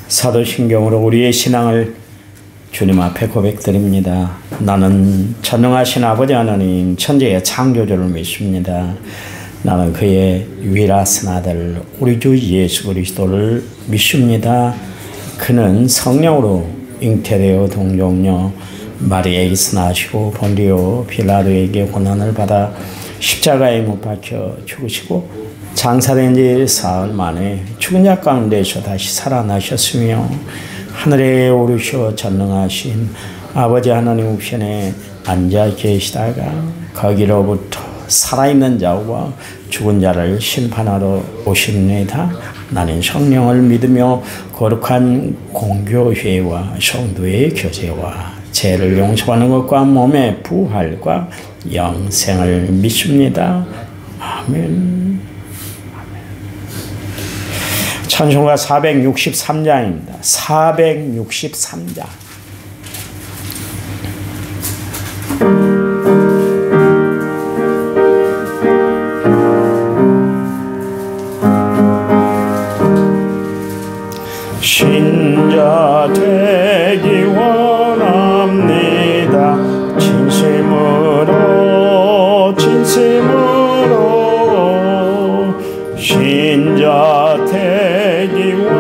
사도신경으로 우리의 신앙을 주님 앞에 고백드립니다. 나는 전능하신 아버지 하나님 천지의 창조주를 믿습니다. 나는 그의 유일하신 아들 우리 주 예수 그리스도를 믿습니다. 그는 성령으로 잉태되어 동정녀 마리아에게서 나시고 본디오 빌라도에게 고난을 받아 십자가에 못 박혀 죽으시고 장사된 지 사흘 만에 죽은 자 가운데서 다시 살아나셨으며 하늘에 오르셔 전능하신 아버지 하나님 우편에 앉아 계시다가 거기로부터 살아있는 자와 죽은 자를 심판하러 오십니다. 나는 성령을 믿으며 거룩한 공교회와 성도의 교제와 죄를 용서하는 것과 몸의 부활과 영생을 믿습니다. 아멘. 찬송가 463장입니다. 463장. 신자 되기 원합니다. 진심으로 신자 되기 원합니다.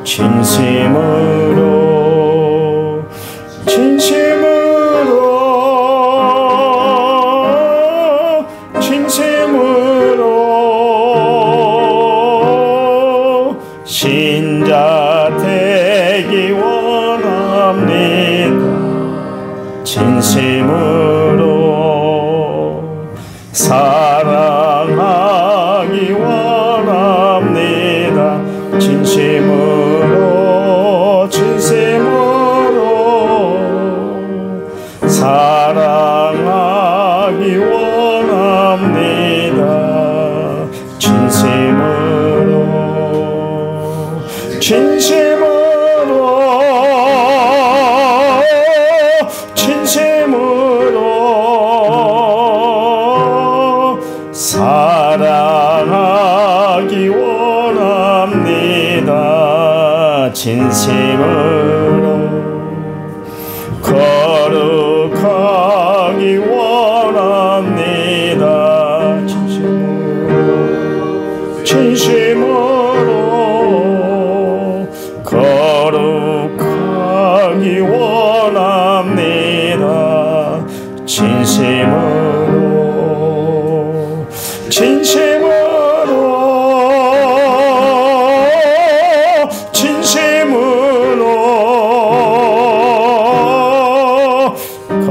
진심으로 신자 되기 원합니다. 진심으로 사랑하기 원합니다. 진심으로 사랑하기 원합니다. 진심으로 사랑하기 원합니다. 진심으로 거룩하기 원합니다. 진심으로 거룩하기 원합니다. 진심으로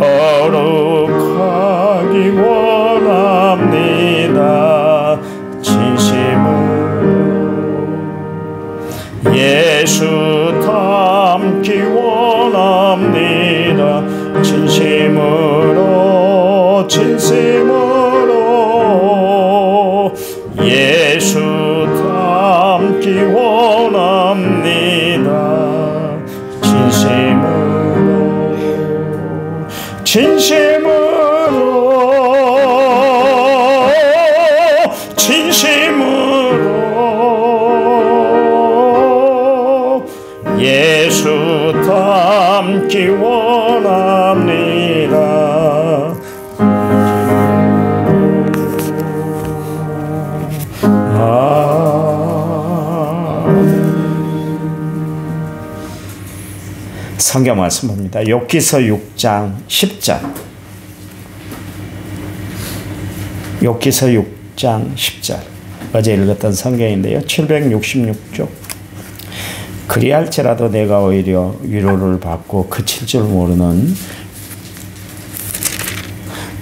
거룩하기 원합니다. 진심으로 예수 닮기 원합니다. 진심으로 예수 닮기 원합니다. 진심으로 예수 닮기 원합니다. 성경 말씀 봅니다. 욥기서 6장 10절. 욥기서 6장 10절. 어제 읽었던 성경인데요. 766쪽. 그리할지라도 내가 오히려 위로를 받고 그칠 줄 모르는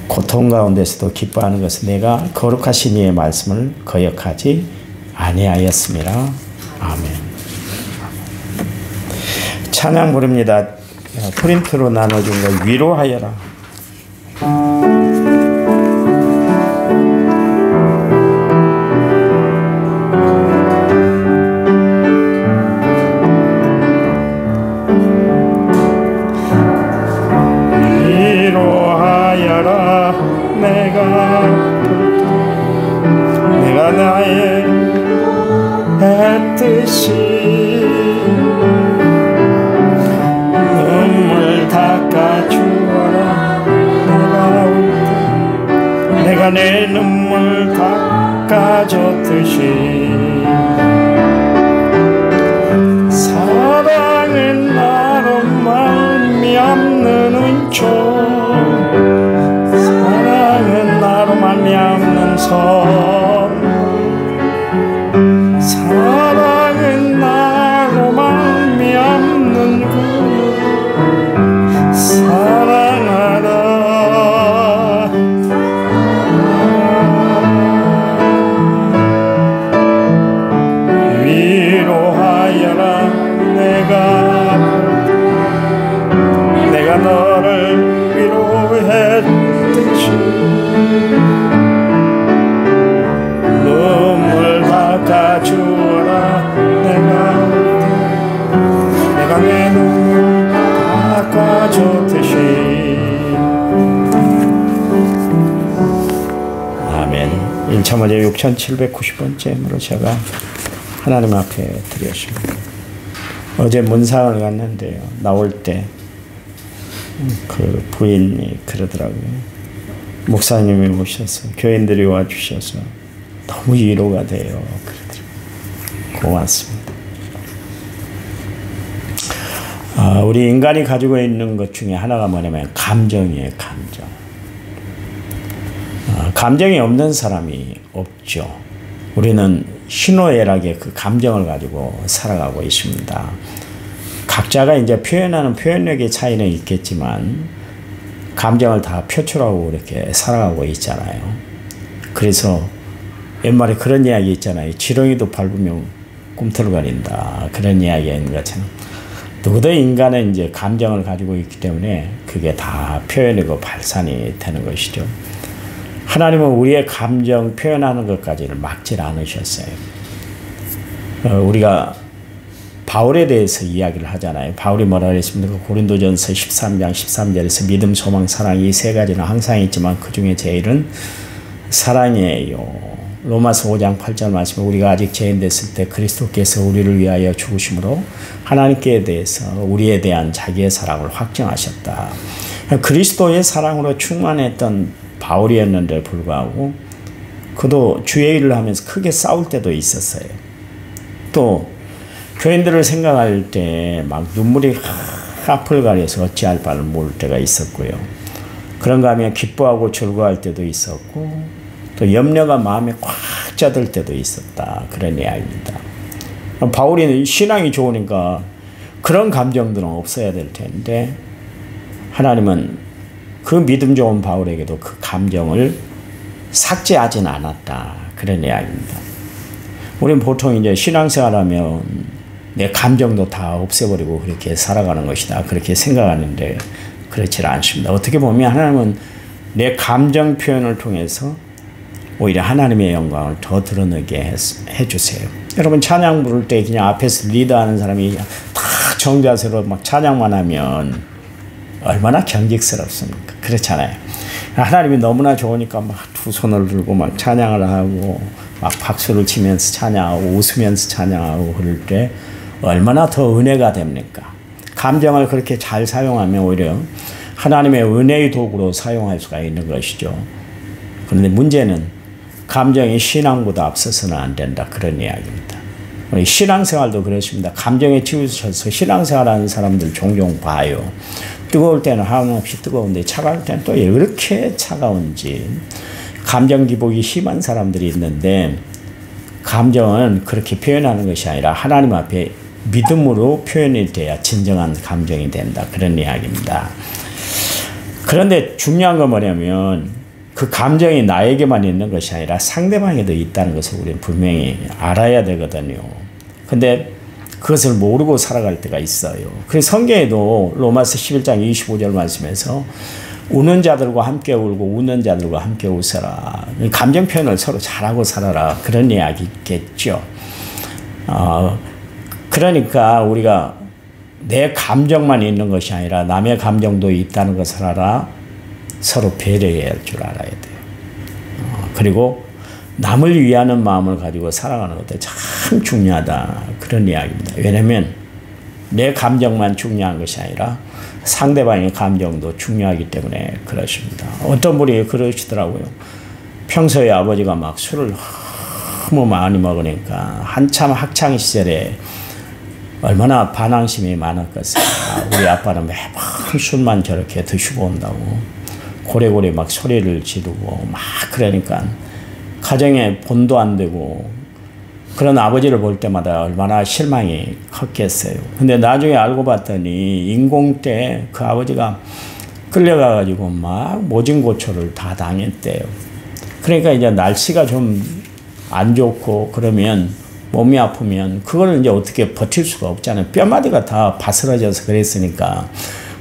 고통 가운데서도 기뻐하는 것은 내가 거룩하신 이의 말씀을 거역하지 아니하였음이라. 아멘. 찬양 부릅니다. 프린트로 나눠준 거 위로하여라. 위로하여라. 내가 나의 위로했듯이 눈물 닦아주어라. 내가 울 때 내가 내 눈물 닦아줬듯이 사랑은 나로 말미암는 은총, 사랑은 나로 말미암는 선물, 사랑은 나로 말미암는 그 사랑하라. 위로하여라. 내가 너를 위로했듯이 눈물 닦아주어라. 내가 내 눈물 닦아줬듯이. 아멘. 1차문제 6790번째 제가 하나님 앞에 드렸습니다. 어제 문상을 갔는데요. 나올 때 그 부인이 그러더라고요. 목사님이 오셔서 교인들이 와주셔서 너무 위로가 돼요. 그러더라고요. 고맙습니다. 우리 인간이 가지고 있는 것 중에 하나가 뭐냐면 감정이에요. 감정. 감정이 없는 사람이 없죠. 우리는 희노애락의 그 감정을 가지고 살아가고 있습니다. 각자가 이제 표현하는 표현력의 차이는 있겠지만 감정을 다 표출하고 이렇게 살아가고 있잖아요. 그래서 옛말에 그런 이야기 있잖아요. 지렁이도 밟으면 꿈틀거린다. 그런 이야기가 있는 것처럼 누구도 인간은 이제 감정을 가지고 있기 때문에 그게 다 표현이고 발산이 되는 것이죠. 하나님은 우리의 감정 표현하는 것까지를 막질 않으셨어요. 우리가 바울에 대해서 이야기를 하잖아요. 바울이 뭐라 그랬습니까? 고린도전서 13장 13절에서 믿음, 소망, 사랑 이 세 가지는 항상 있지만 그 중에 제일은 사랑이에요. 로마서 5장 8절 말씀에 우리가 아직 죄인 됐을 때 그리스도께서 우리를 위하여 죽으심으로 하나님께 대해서 우리에 대한 자기의 사랑을 확증하셨다. 그리스도의 사랑으로 충만했던 바울이었는데 불구하고 그도 주의 일을 하면서 크게 싸울 때도 있었어요. 또 교인들을 생각할 때 막 눈물이 앞을 가려서 어찌할 바를 모를 때가 있었고요. 그런가 하면 기뻐하고 즐거워할 때도 있었고 또 염려가 마음에 꽉 짜들 때도 있었다. 그런 이야기입니다. 바울이 신앙이 좋으니까 그런 감정들은 없어야 될 텐데 하나님은 그 믿음 좋은 바울에게도 그 감정을 삭제하진 않았다. 그런 이야기입니다. 우리는 보통 이제 신앙생활하면 내 감정도 다 없애버리고 그렇게 살아가는 것이다. 그렇게 생각하는데 그렇지 않습니다. 어떻게 보면 하나님은 내 감정 표현을 통해서 오히려 하나님의 영광을 더 드러내게 해주세요. 여러분 찬양 부를 때 그냥 앞에서 리더하는 사람이 다 정자세로 막 찬양만 하면 얼마나 경직스럽습니까? 그렇잖아요. 하나님이 너무나 좋으니까 막 두 손을 들고 막 찬양을 하고 막 박수를 치면서 찬양하고 웃으면서 찬양하고 그럴 때 얼마나 더 은혜가 됩니까? 감정을 그렇게 잘 사용하면 오히려 하나님의 은혜의 도구로 사용할 수가 있는 것이죠. 그런데 문제는 감정이 신앙보다 앞서서는 안 된다. 그런 이야기입니다. 우리 신앙생활도 그렇습니다. 감정에 치우쳐서 신앙생활하는 사람들 종종 봐요. 뜨거울 때는 한없이 뜨거운데 차가울 때는 또 왜 이렇게 차가운지 감정 기복이 심한 사람들이 있는데 감정은 그렇게 표현하는 것이 아니라 하나님 앞에 믿음으로 표현이 돼야 진정한 감정이 된다. 그런 이야기입니다. 그런데 중요한 건 뭐냐면 그 감정이 나에게만 있는 것이 아니라 상대방에도 있다는 것을 우리는 분명히 알아야 되거든요. 근데 그것을 모르고 살아갈 때가 있어요. 그래서 성경에도 로마서 11장 25절 말씀에서 우는 자들과 함께 울고 웃는 자들과 함께 웃어라. 감정 표현을 서로 잘하고 살아라. 그런 이야기겠죠. 그러니까 우리가 내 감정만 있는 것이 아니라 남의 감정도 있다는 것을 알아 서로 배려해야 할 줄 알아야 돼요. 그리고 남을 위하는 마음을 가지고 살아가는 것도 참 참 중요하다 그런 이야기입니다. 왜냐하면 내 감정만 중요한 것이 아니라 상대방의 감정도 중요하기 때문에 그렇습니다. 어떤 분이 그러시더라고요. 평소에 아버지가 막 술을 너무 많이 먹으니까 한참 학창 시절에 얼마나 반항심이 많았겠어요. 우리 아빠는 매번 술만 저렇게 드시고 온다고 고래고래 막 소리를 지르고 막 그러니까 가정에 본도 안 되고 그런 아버지를 볼 때마다 얼마나 실망이 컸겠어요. 근데 나중에 알고 봤더니 인공 때 그 아버지가 끌려가가지고 막 모진고초를 다 당했대요. 그러니까 이제 날씨가 좀 안 좋고 그러면 몸이 아프면 그걸 이제 어떻게 버틸 수가 없잖아요. 뼈마디가 다 바스러져서 그랬으니까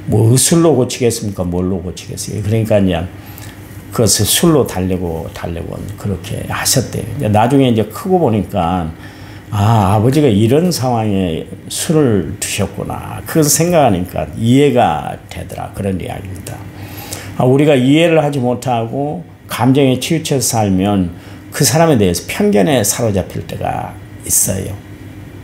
뭐 술로 고치겠습니까? 뭘로 고치겠어요? 그러니까 이제 그것을 술로 달래고 그렇게 하셨대요. 나중에 이제 크고 보니까 아버지가 이런 상황에 술을 드셨구나. 그것을 생각하니까 이해가 되더라. 그런 이야기입니다. 우리가 이해를 하지 못하고 감정에 치우쳐서 살면 그 사람에 대해서 편견에 사로잡힐 때가 있어요.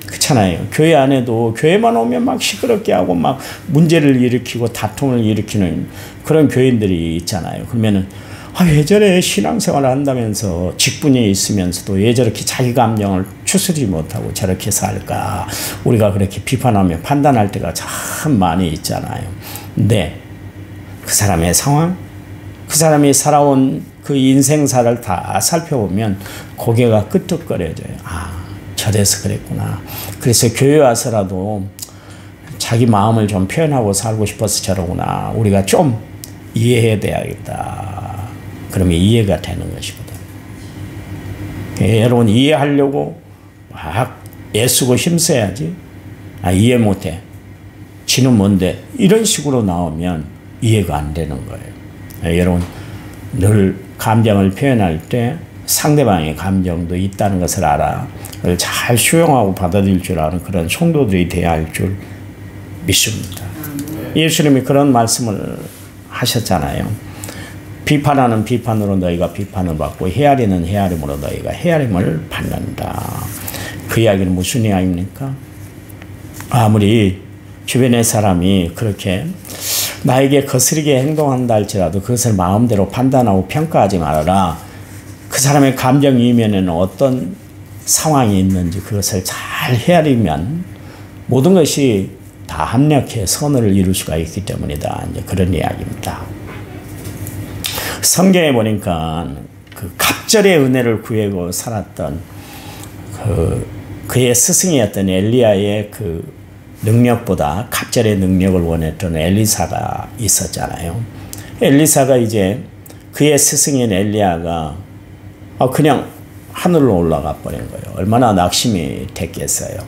그렇잖아요. 교회 안에도 교회만 오면 막 시끄럽게 하고 막 문제를 일으키고 다툼을 일으키는 그런 교인들이 있잖아요. 그러면은 왜 저래 신앙생활을 한다면서 직분이 있으면서도 왜 저렇게 자기 감정을 추스리지 못하고 저렇게 살까? 우리가 그렇게 비판하며 판단할 때가 참 많이 있잖아요. 근데 그 사람의 상황, 그 사람이 살아온 그 인생사를 다 살펴보면 고개가 끄덕거려져요. 저래서 그랬구나. 그래서 교회 와서라도 자기 마음을 좀 표현하고 살고 싶어서 저러구나. 우리가 좀 이해해야 되겠다. 그러면 이해가 되는 것이거든. 여러분 이해하려고 막 애쓰고 힘써야지. 이해 못해. 지는 뭔데? 이런 식으로 나오면 이해가 안 되는 거예요. 여러분 늘 감정을 표현할 때 상대방의 감정도 있다는 것을 알아. 잘 수용하고 받아들일 줄 아는 그런 성도들이 되어야 할 줄 믿습니다. 예수님이 그런 말씀을 하셨잖아요. 비판하는 비판으로 너희가 비판을 받고 헤아리는 헤아림으로 너희가 헤아림을 받는다. 그 이야기는 무슨 이야기입니까? 아무리 주변의 사람이 그렇게 나에게 거스르게 행동한다 할지라도 그것을 마음대로 판단하고 평가하지 말아라. 그 사람의 감정 이면에는 어떤 상황이 있는지 그것을 잘 헤아리면 모든 것이 다 합력해 선을 이룰 수가 있기 때문이다. 이제 그런 이야기입니다. 성경에 보니까 그 갑절의 은혜를 구하고 살았던 그의 스승이었던 엘리야의 그 능력보다 갑절의 능력을 원했던 엘리사가 있었잖아요. 엘리사가 이제 그의 스승인 엘리야가 그냥 하늘로 올라가 버린 거예요. 얼마나 낙심이 됐겠어요.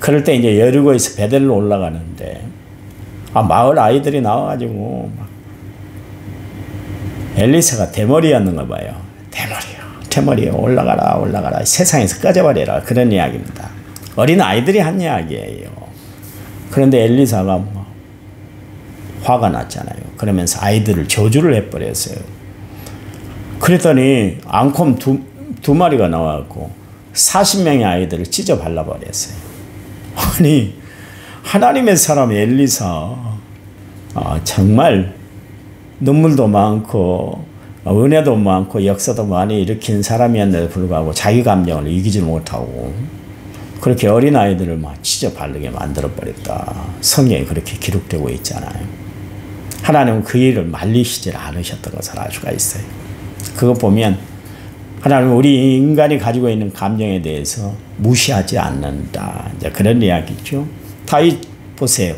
그럴 때 이제 여리고에서 베델로 올라가는데 마을 아이들이 나와가지고 막 엘리사가 대머리였는가 봐요. 대머리요. 올라가라. 세상에서 꺼져버려라. 그런 이야기입니다. 어린 아이들이 한 이야기예요. 그런데 엘리사가 화가 났잖아요. 그러면서 아이들을 저주를 해버렸어요. 그랬더니 앙콤 두 마리가 나와갖고 40명의 아이들을 찢어 발라버렸어요. 아니 하나님의 사람 엘리사 정말 눈물도 많고 은혜도 많고 역사도 많이 일으킨 사람이었는데도 불구하고 자기 감정을 이기지 못하고 그렇게 어린아이들을 막 찢어 바르게 만들어버렸다. 성경에 그렇게 기록되고 있잖아요. 하나님은 그 일을 말리시질 않으셨던 것을 알 수가 있어요. 그거 보면 하나님은 우리 인간이 가지고 있는 감정에 대해서 무시하지 않는다. 이제 그런 이야기죠. 다윗 보세요.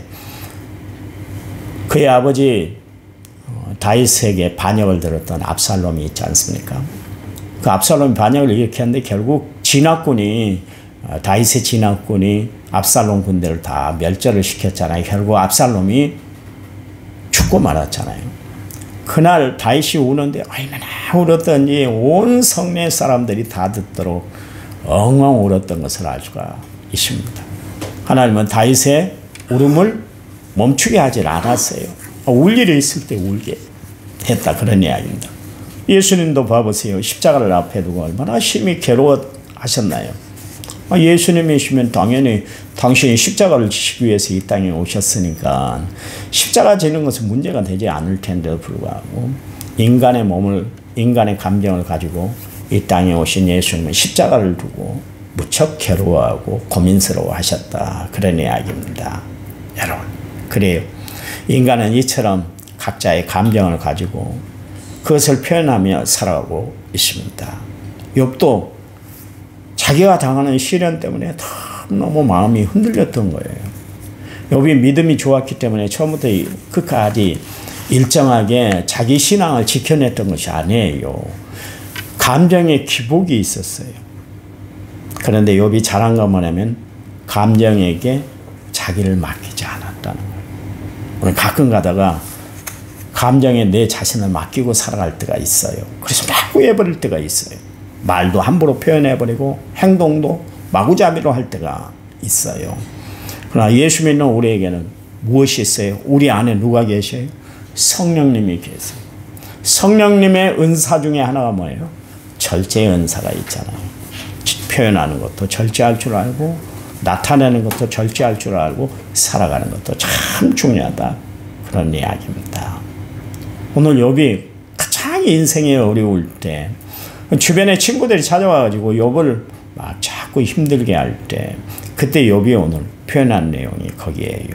그의 아버지 다윗에게 반역을 들었던 압살롬이 있지 않습니까? 그 압살롬이 반역을 일으켰는데 결국 다윗의 진압군이 압살롬 군대를 다 멸절을 시켰잖아요. 결국 압살롬이 죽고 말았잖아요. 그날 다윗이 우는데 얼마나 울었던지 온 성내 사람들이 다 듣도록 엉엉 울었던 것을 알 수가 있습니다. 하나님은 다윗의 울음을 멈추게 하질 않았어요. 울 일이 있을 때 울게 했다. 그런 이야기입니다. 예수님도 봐보세요. 십자가를 앞에 두고 얼마나 심히 괴로워하셨나요? 예수님이시면 당연히 당신이 십자가를 지시기 위해서 이 땅에 오셨으니까 십자가 지는 것은 문제가 되지 않을 텐데도 불구하고 인간의 몸을, 인간의 감정을 가지고 이 땅에 오신 예수님은 십자가를 두고 무척 괴로워하고 고민스러워 하셨다. 그런 이야기입니다. 여러분, 그래요. 인간은 이처럼 각자의 감정을 가지고 그것을 표현하며 살아가고 있습니다. 욥도 자기가 당하는 시련 때문에 너무 마음이 흔들렸던 거예요. 욥이 믿음이 좋았기 때문에 처음부터 끝까지 일정하게 자기 신앙을 지켜냈던 것이 아니에요. 감정의 기복이 있었어요. 그런데 욥이 잘한 건 뭐냐면 감정에게 자기를 맡기지 않았다는 거예요. 우리 가끔 가다가 감정에 내 자신을 맡기고 살아갈 때가 있어요. 그래서 막 후회버릴 때가 있어요. 말도 함부로 표현해버리고 행동도 마구잡이로 할 때가 있어요. 그러나 예수 믿는 우리에게는 무엇이 있어요? 우리 안에 누가 계셔요? 성령님이 계세요. 성령님의 은사 중에 하나가 뭐예요? 절제의 은사가 있잖아요. 표현하는 것도 절제할 줄 알고 나타내는 것도 절제할 줄 알고 살아가는 것도 참 중요하다. 그런 이야기입니다. 오늘 욥이 가장 인생이 어려울 때 주변에 친구들이 찾아와가지고 욥을 막 자꾸 힘들게 할 때 그때 욥이 오늘 표현한 내용이 거기에요.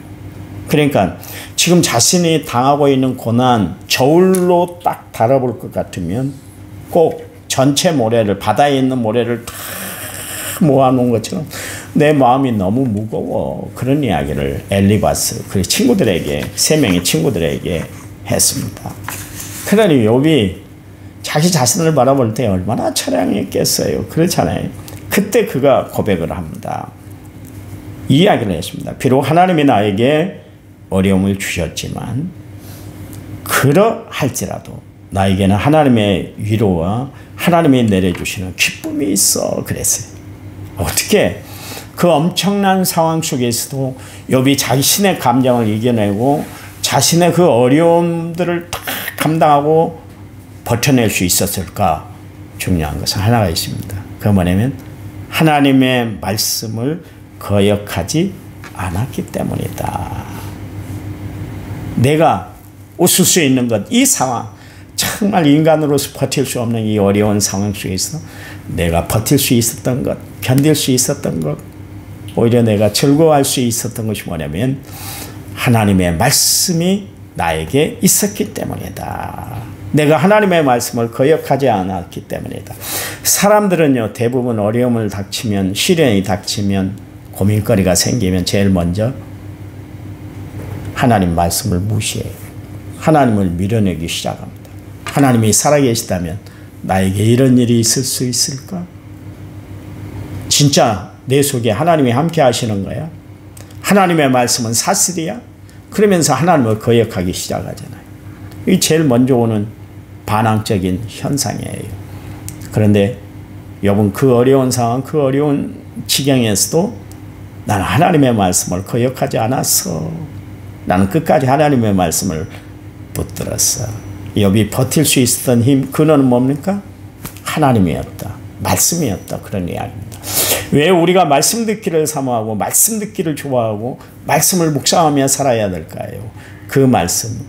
그러니까 지금 자신이 당하고 있는 고난 저울로 딱 달아볼 것 같으면 꼭 전체 모래를, 바다에 있는 모래를 다 모아놓은 것처럼 내 마음이 너무 무거워. 그런 이야기를 엘리바스 그 친구들에게, 세 명의 친구들에게 했습니다. 그러니 욥이 자기 자신을 바라볼 때 얼마나 처량했겠어요. 그렇잖아요. 그때 그가 고백을 합니다. 이 이야기를 했습니다. 비록 하나님이 나에게 어려움을 주셨지만 그러할지라도 나에게는 하나님의 위로와 하나님이 내려주시는 기쁨이 있어. 그랬어요. 어떻게 그 엄청난 상황 속에서도 욥이 자신의 감정을 이겨내고 자신의 그 어려움들을 다 감당하고 버텨낼 수 있었을까? 중요한 것은 하나가 있습니다. 그게 뭐냐면 하나님의 말씀을 거역하지 않았기 때문이다. 내가 웃을 수 있는 것, 이 상황, 정말 인간으로서 버틸 수 없는 이 어려운 상황 속에서 내가 버틸 수 있었던 것, 견딜 수 있었던 것, 오히려 내가 즐거워할 수 있었던 것이 뭐냐면 하나님의 말씀이 나에게 있었기 때문이다. 내가 하나님의 말씀을 거역하지 않았기 때문이다. 사람들은요, 대부분 어려움을 닥치면, 시련이 닥치면, 고민거리가 생기면 제일 먼저 하나님 말씀을 무시해요. 하나님을 밀어내기 시작합니다. 하나님이 살아계시다면 나에게 이런 일이 있을 수 있을까? 진짜 내 속에 하나님이 함께 하시는 거야? 하나님의 말씀은 사실이야? 그러면서 하나님을 거역하기 시작하잖아요. 이게 제일 먼저 오는 반항적인 현상이에요. 그런데 욥은 그 어려운 상황, 그 어려운 지경에서도 나는 하나님의 말씀을 거역하지 않았어. 나는 끝까지 하나님의 말씀을 붙들었어. 욥이 버틸 수 있었던 힘, 근원은 뭡니까? 하나님이었다. 말씀이었다. 그런 이야기입니다. 왜 우리가 말씀 듣기를 사모하고 말씀 듣기를 좋아하고 말씀을 묵상하며 살아야 될까요? 그 말씀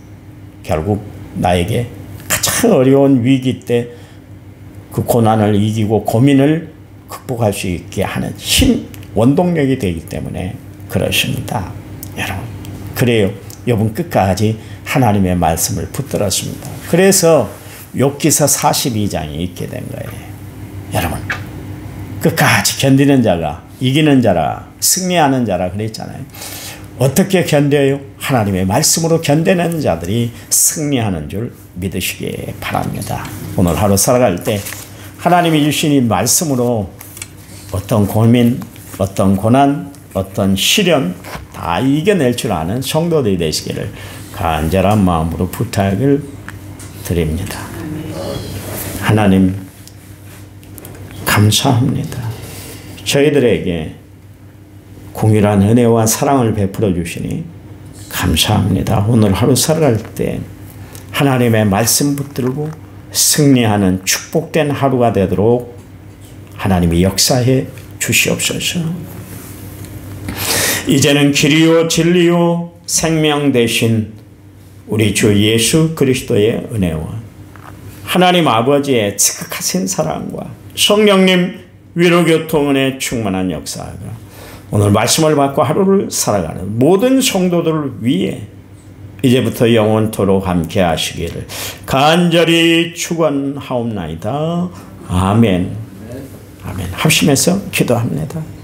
결국 나에게 가장 어려운 위기 때 그 고난을 이기고 고민을 극복할 수 있게 하는 힘, 원동력이 되기 때문에 그렇습니다. 여러분, 그래요. 욥은 끝까지 하나님의 말씀을 붙들었습니다. 그래서 욥기서 42장이 있게 된 거예요. 여러분, 끝까지 견디는 자가 이기는 자라, 승리하는 자라 그랬잖아요. 어떻게 견뎌요? 하나님의 말씀으로 견뎌내는 자들이 승리하는 줄 믿으시기 바랍니다. 오늘 하루 살아갈 때 하나님이 주신 이 말씀으로 어떤 고민, 어떤 고난, 어떤 시련 다 이겨낼 줄 아는 성도들이 되시기를 간절한 마음으로 부탁을 드립니다. 하나님 감사합니다. 저희들에게 공유한 은혜와 사랑을 베풀어 주시니 감사합니다. 오늘 하루 살아갈 때 하나님의 말씀 붙들고 승리하는 축복된 하루가 되도록 하나님이 역사해 주시옵소서. 이제는 길이요 진리요 생명 되신 우리 주 예수 그리스도의 은혜와 하나님 아버지의 지극하신 사랑과 성령님 위로교통은혜 충만한 역사가 오늘 말씀을 받고 하루를 살아가는 모든 성도들을 위해 이제부터 영원토록 함께 하시기를 간절히 축원하옵나이다. 아멘. 아멘. 합심해서 기도합니다.